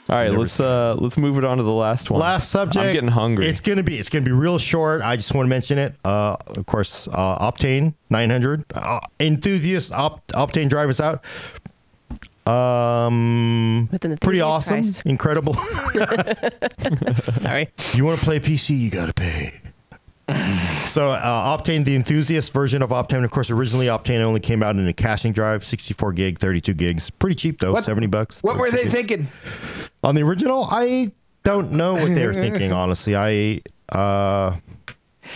All right, let's move it on to the last one. Last subject. I'm getting hungry. It's gonna be real short. I just want to mention it. Of course, Optane 900 enthusiast Optane drivers out. Pretty awesome, price. Incredible. Sorry. You want to play PC? You gotta pay. So Optane, the enthusiast version of Optane, of course, originally Optane only came out in a caching drive, 64 gig, 32 gigs. Pretty cheap though, $70. What were they thinking? On the original, I don't know what they were thinking, honestly. I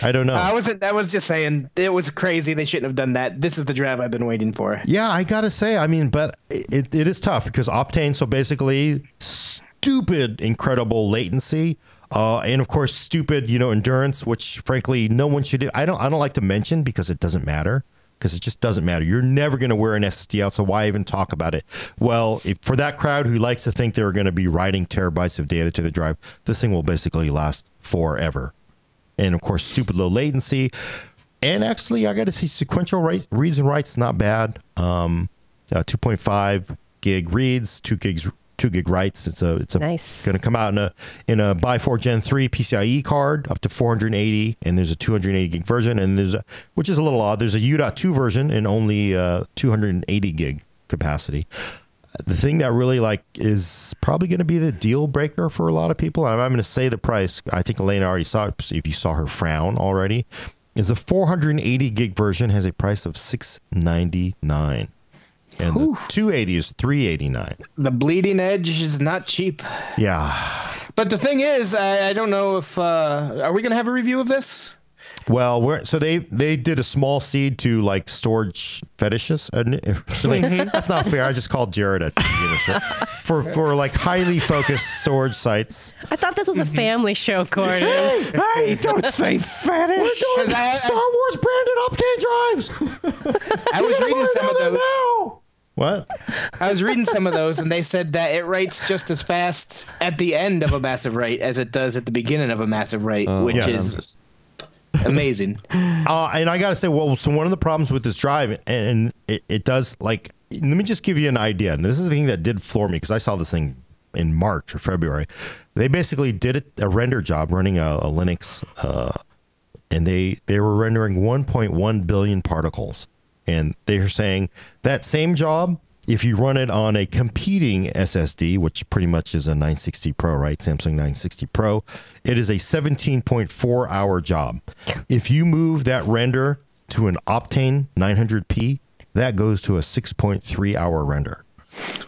don't know. I was just saying it was crazy. They shouldn't have done that. This is the drive I've been waiting for. Yeah, I gotta say, I mean, but it is tough because Optane, so basically stupid, incredible latency. And of course, stupid, endurance, which frankly, no one should do. I don't like to mention because it doesn't matter. Because it just doesn't matter. You're never going to wear an SSD out, so why even talk about it? Well, for that crowd who likes to think they're going to be writing terabytes of data to the drive, this thing will basically last forever. And of course, stupid low latency. And actually, I got to see sequential reads and writes, not bad. 2.5 gig reads, 2 gig writes. It's nice. Going to come out in a by4 Gen 3 PCIe card up to 480, and there's a 280 gig version, and which is a little odd. There's a U.2 version and only 280 gig capacity. The thing that really is probably going to be the deal breaker for a lot of people. I'm going to say the price. I think Elena already saw it. If you saw her frown already, is a 480 gig version has a price of $699. And the 280 is $389. The bleeding edge is not cheap. Yeah. But the thing is, I don't know if are we going to have a review of this? Well, they did a small seed to storage fetishes. That's not fair. I just called Jared for highly focused storage sites. I thought this was a family show, Gordon. Hey, don't say fetish. We're doing Star Wars branded Optane drives. I was reading some of those. Now. What? I was reading some of those, and they said that it writes just as fast at the end of a massive write as it does at the beginning of a massive write, which is amazing. And I got to say, so one of the problems with this drive, and it does, let me just give you an idea. And this is the thing that did floor me, because I saw this thing in March or February. They basically did a render job running a Linux, and they were rendering 1.1 billion particles. And they're saying that same job, if you run it on a competing SSD, which pretty much is a 960 Pro, right? Samsung 960 Pro, it is a 17.4 hour job. If you move that render to an Optane 900p, that goes to a 6.3 hour render.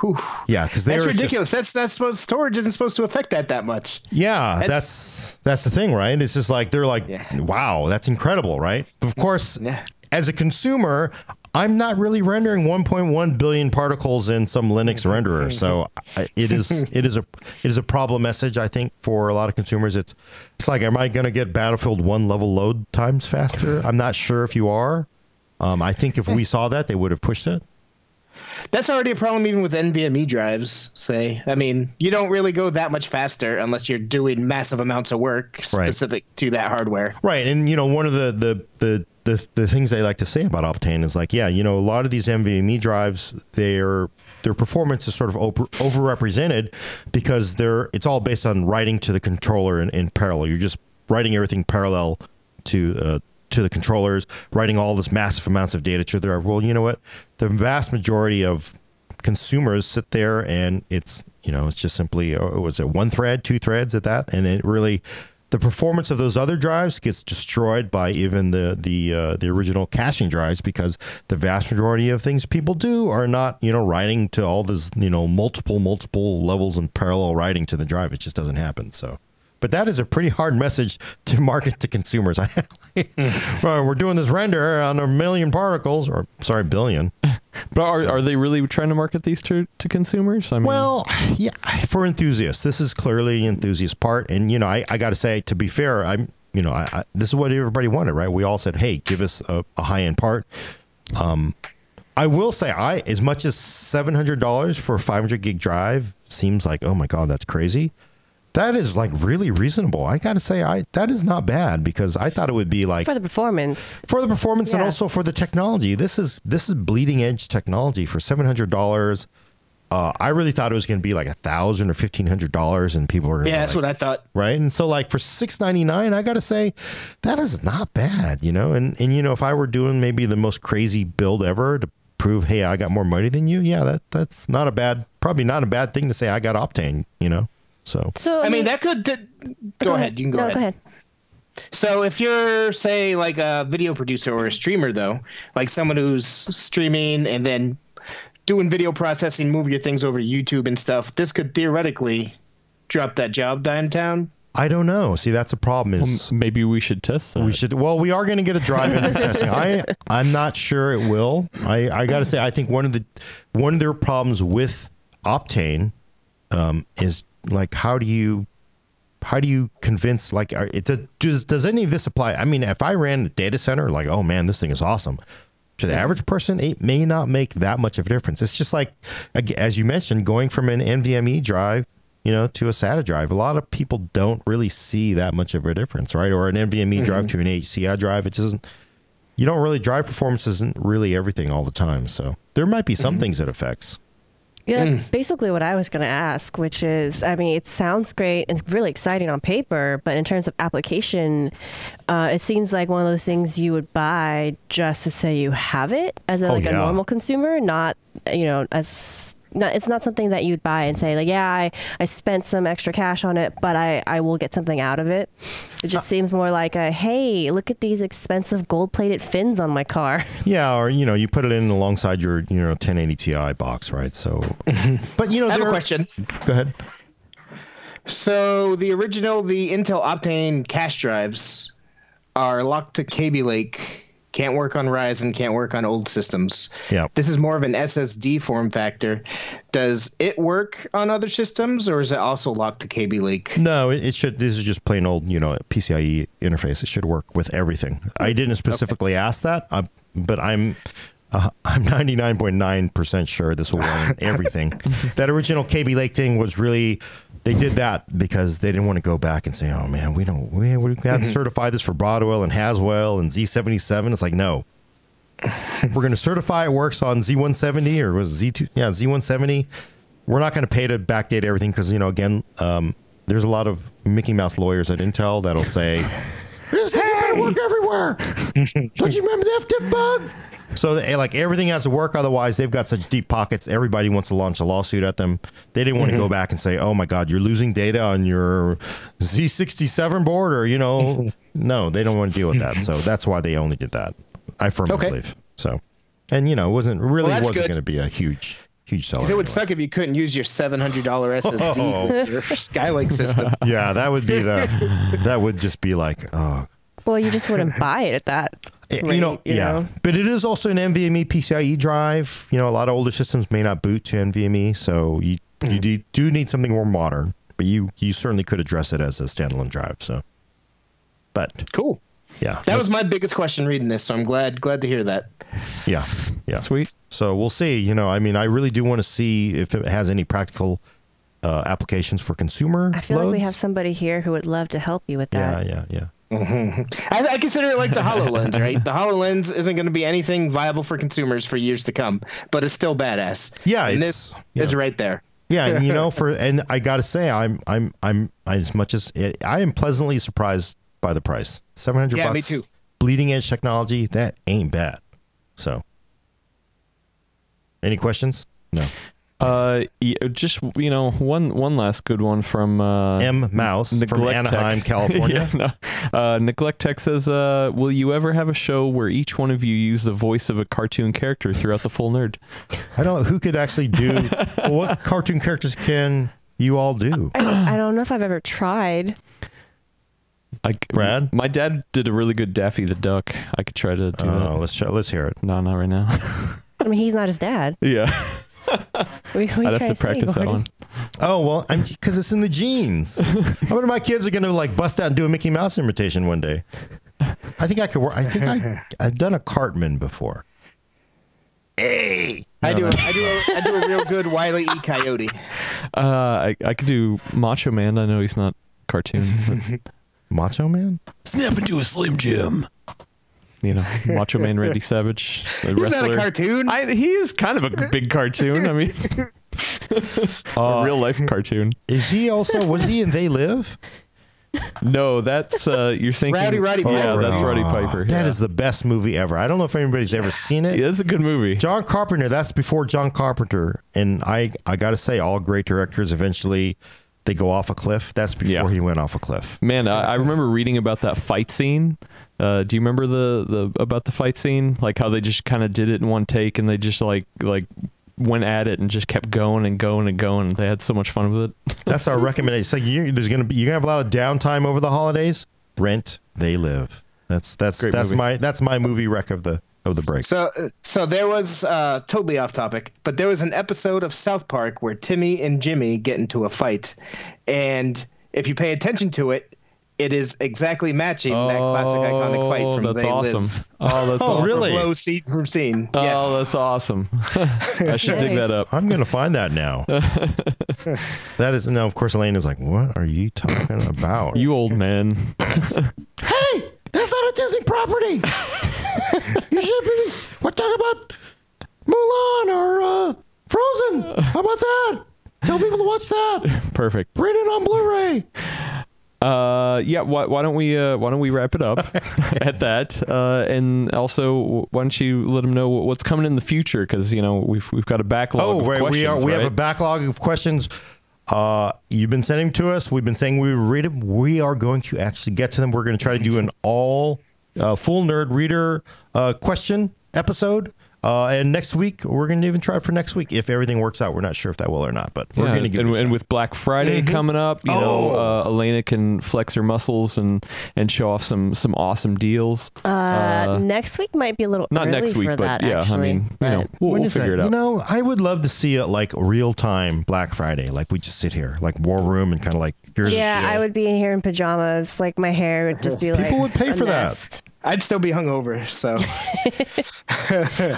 Whew. Yeah, because that's ridiculous. That's supposed storage isn't supposed to affect that much. Yeah, that's the thing, right? It's just they're wow, that's incredible, right? Of course. Yeah. As a consumer, I'm not really rendering 1.1 billion particles in some Linux renderer, so it is a problem message, I think, for a lot of consumers. It's am I going to get Battlefield 1 level load times faster? I'm not sure if you are. I think if we saw that, they would have pushed it. That's already a problem even with NVMe drives, say. I mean, you don't really go that much faster unless you're doing massive amounts of work specific to that hardware. Right, and one of the things they like to say about Optane is a lot of these NVMe drives, their performance is sort of overrepresented because it's all based on writing to the controller in parallel. You're just writing everything parallel to the controllers, writing all this massive amounts of data to their. Well, you know what? The vast majority of consumers sit there and it's just simply, was it 1 thread, 2 threads at that? And it really, the performance of those other drives gets destroyed by even the original caching drives, because the vast majority of things people do are not, writing to all this, multiple levels and parallel writing to the drive. It just doesn't happen. So. But that is a pretty hard message to market to consumers. We're doing this render on 1 million particles, or sorry, billion. But are they really trying to market these to consumers? I mean, well, yeah, for enthusiasts, this is clearly an enthusiast part. And I got to say, to be fair, this is what everybody wanted, right? We all said, hey, give us a high end part. I will say, as much as $700 for a 500 gig drive seems like, oh my God, that's crazy. That is really reasonable. I got to say, that is not bad, because I thought it would be for the performance, and also for the technology. This is bleeding edge technology for $700. I really thought it was going to be like $1,000 or $1,500, and people were gonna be that's like, what I thought. right. And so like for $699, I got to say that is not bad, you know. And you know, if I were doing maybe the most crazy build ever to prove, hey, I got more money than you, yeah, that's not a bad, probably not a bad thing to say. I got Optane, you know. So So I mean, that could. Go ahead. You can go ahead. Go ahead. So if you're, say, like a video producer or a streamer, though, like someone who's streaming and then doing video processing, move your things over to YouTube and stuff, this could theoretically drop that job downtown. I don't know. See, that's a problem. Is Maybe we should test that. we should. Well, we are going to get a drive-in for testing. I'm not sure it will. I got to say, I think one of their problems with Optane is like, how do you convince, like, does any of this apply? I mean, if I ran a data center, like, oh man, this thing is awesome. To the average person, it may not make that much of a difference. It's just like, as you mentioned, going from an NVMe drive, you know, to a SATA drive. A lot of people don't really see that much of a difference, right? Or an NVMe drive to an HCI drive. It doesn't. You don't really, drive performance isn't really everything all the time. So there might be some things it affects. Yeah, that's basically what I was going to ask, which is, I mean, it sounds great and really exciting on paper, but in terms of application, it seems like one of those things you would buy just to say you have it as a normal consumer, not, you know, it's not something that you'd buy and say, like, yeah, I spent some extra cash on it, but I will get something out of it. It just seems more like a, hey, look at these expensive gold-plated fins on my car. Yeah, or, you know, you put it in alongside your, you know, 1080 Ti box, right? So, but, you know, I have a question. Go ahead. So the Intel Optane cache drives are locked to Kaby Lake. Can't work on Ryzen, can't work on old systems. Yeah. This is more of an SSD form factor. Does it work on other systems, or is it also locked to Kaby Lake? No, it should. This is just plain old, you know, PCIe interface. It should work with everything. I didn't specifically ask that, but I'm 99.9% sure this will run everything. That original Kaby Lake thing was really. They did that because they didn't want to go back and say, "Oh man, we got to certify this for Broadwell and Haswell and Z77." It's like, no, we're going to certify it works on Z170 or was Z2? Yeah, Z170. We're not going to pay to backdate everything because, you know, again, there's a lot of Mickey Mouse lawyers at Intel that'll say, "This thing better work everywhere." Don't you remember the FDIP bug? So like everything has to work, otherwise they've got such deep pockets. Everybody wants to launch a lawsuit at them. They didn't want to go back and say, "Oh my God, you're losing data on your Z67 board," or, you know, no, they don't want to deal with that. So that's why they only did that. I firmly believe. So, and you know, it wasn't going to be a huge seller. It would suck if you couldn't use your $700 SSD with your Skylake system. Yeah, that would just be like, oh. Well, you just wouldn't buy it at that. You know, but it is also an NVMe PCIe drive. You know, a lot of older systems may not boot to NVMe, so you do need something more modern. But you certainly could address it as a standalone drive. So, but cool. Yeah, that was my biggest question reading this. So I'm glad to hear that. Yeah, sweet. So we'll see. You know, I mean, I really do want to see if it has any practical applications for consumer. I feel loads. like we have somebody here who would love to help you with that. Yeah. I consider it like the HoloLens, right? The HoloLens isn't going to be anything viable for consumers for years to come, but it's still badass. Yeah, and this is right there. Yeah, and you know, and I got to say, I'm as much as I am pleasantly surprised by the price. $700. Yeah, me too. Bleeding edge technology, that ain't bad. So, any questions? No. Just, you know, one last good one from M Mouse from Anaheim, California. Neglect Tech says, will you ever have a show where each one of you use the voice of a cartoon character throughout the full nerd? I don't know who could actually do what cartoon characters can you all do? I don't know if I've ever tried. Brad? My dad did a really good Daffy the Duck. I could try to do that. Let's hear it. No, not right now. I mean, he's not his dad. Yeah. I'd have to practice that one. Oh, well, because it's in the genes. How many of my kids are going to like bust out and do a Mickey Mouse imitation one day? I think I could work. I think I've done a Cartman before. Hey, I do a real good Wile E. Coyote. I could do Macho Man. I know he's not cartoon. But Macho Man? Snap into a Slim Jim. You know, Macho Man Randy Savage, the He's wrestler. not a cartoon. He is kind of a big cartoon. I mean, A real life cartoon. Was he in They Live? No, that's you're thinking. Roddy Piper. Yeah, that's Roddy Piper. That yeah. is the best movie ever. I don't know if anybody's ever seen it. Yeah, it's a good movie. John Carpenter, that's before John Carpenter. And I got to say, all great directors eventually, they go off a cliff. That's before he went off a cliff. Man, I remember reading about that fight scene. Do you remember about the fight scene? Like how they just kind of did it in one take and they just like went at it and just kept going and going and going. They had so much fun with it. That's our recommendation. So you're gonna have a lot of downtime over the holidays. Rent They Live. That's my movie rec of the break. So there was totally off topic, but there was an episode of South Park where Timmy and Jimmy get into a fight, and if you pay attention to it, it is exactly matching that classic iconic fight from that's They awesome. Live. Oh, that's awesome. really? Flow scene from scene. Oh, Yes. that's awesome. I should dig that up. I'm gonna find that now. That is now. Of course, Elaine is like, "What are you talking about?" You old man. Hey, that's not a Disney property. You should be. We're talking about Mulan or Frozen. How about that? Tell people to watch that. Perfect. Rent it on Blu-ray. Yeah. Why don't we wrap it up at that? And also, why don't you let them know what's coming in the future? Because we've got a backlog. Of questions, we have a backlog of questions. You've been sending them to us. We've been saying we would read them. We are going to actually get to them. We're going to try to do an all full nerd reader question episode. And next week, we're going to even try for next week. If everything works out, we're not sure if that will or not, but we're going to give it a shot. And with Black Friday coming up, Elena can flex her muscles and show off some awesome deals. Next week might be a little Not early next week, for but that, yeah, actually. I mean, we'll figure it out. I would love to see it like real time Black Friday. Like we just sit here, like War Room, and kind of like, here's the deal. I would be here in pajamas. Like my hair would just be like People would pay a for that. nest. I'd still be hungover, so.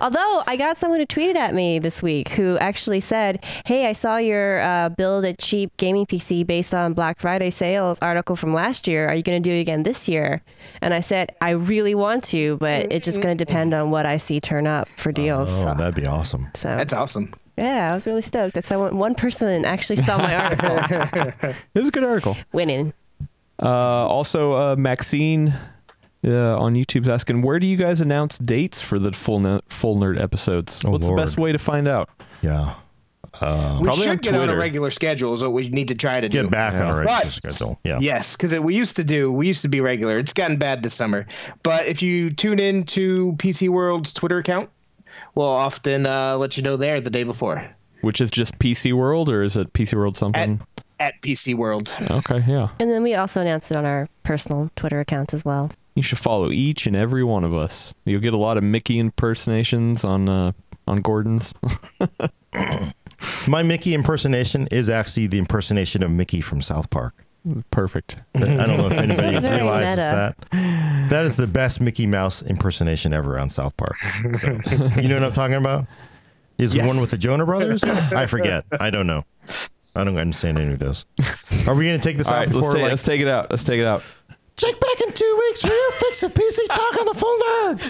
Although I got someone who tweeted at me this week who actually said, "Hey, I saw your build a cheap gaming PC based on Black Friday sales article from last year. Are you going to do it again this year?" And I said, "I really want to, but it's just going to depend on what I see turn up for deals." Oh, that'd be awesome. So That's awesome. yeah, I was really stoked. That's how one person actually saw my article. It was a good article. Winning. Also, Maxine on YouTube's asking, where do you guys announce dates for the full nerd episodes? What's the best way to find out? Yeah. We Probably on should get on a Twitter. regular schedule is what we need to try to do. Get back on a regular But, schedule. Yeah. Yes, because we used to be regular. It's gotten bad this summer. But if you tune in to PC World's Twitter account, we'll often let you know there the day before. Which is just PC World, or is it PC World something? At PC World. Okay, yeah. And then we also announced it on our personal Twitter accounts as well. You should follow each and every one of us. You'll get a lot of Mickey impersonations on Gordon's. My Mickey impersonation is actually the impersonation of Mickey from South Park. Perfect. I don't know if anybody Very realizes meta. that. That is the best Mickey Mouse impersonation ever on South Park. So, you know what I'm talking about? Is Yes. the one with the Jonah Brothers? I forget. I don't know. I don't understand any of those. Are we going to take this All out right, before? let's take it out. Let's take it out. Check back in 2 weeks for your fix of PC Talk on the Full Nerd.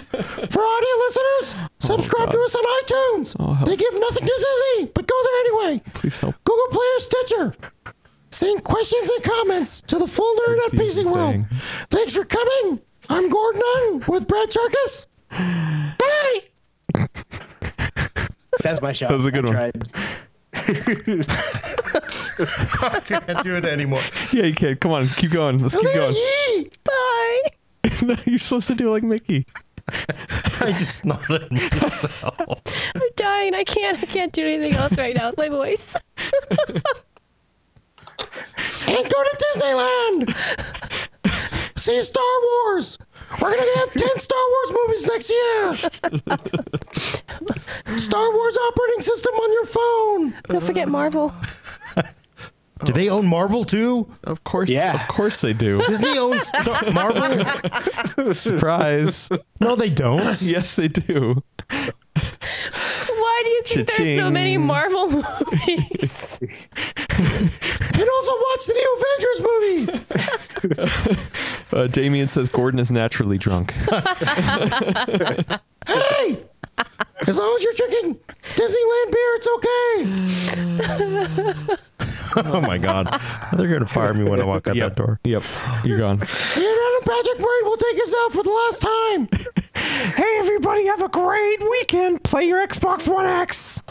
For audio listeners, subscribe to us on iTunes. help. They give nothing to Disney, but go there anyway. Please help. Google Play or Stitcher. Send questions and comments to the Full Nerd at What's he PC World. saying? Thanks for coming. I'm Gordon Ung with Brad Charkis. Bye! That's my shot. That was a good one. Tried. I can't do it anymore. Yeah, you can. Come on, keep going. Let's keep going. Yee! Bye. No, you're supposed to do like Mickey. I just nodded myself. I'm dying. I can't do anything else right now with my voice. And go to Disneyland. See Star Wars. We're going to have 10 Star Wars movies next year. Star Wars operating system on your phone. Don't forget Marvel. Do they own Marvel too? Of course. Yeah. Of course they do. Disney owns Marvel? Surprise. No, they don't. Yes, they do. Why do you think there's so Cha-ching. many Marvel movies? And also watch the new Avengers movie. Damien says Gordon is naturally drunk. Hey, as long as you're drinking Disneyland beer. It's okay. Oh my God. They're going to fire me when I walk out that door. Yep. You're gone. And Adam Patrick Murray will take us out for the last time. Hey, everybody, have a great weekend. Play your Xbox One X.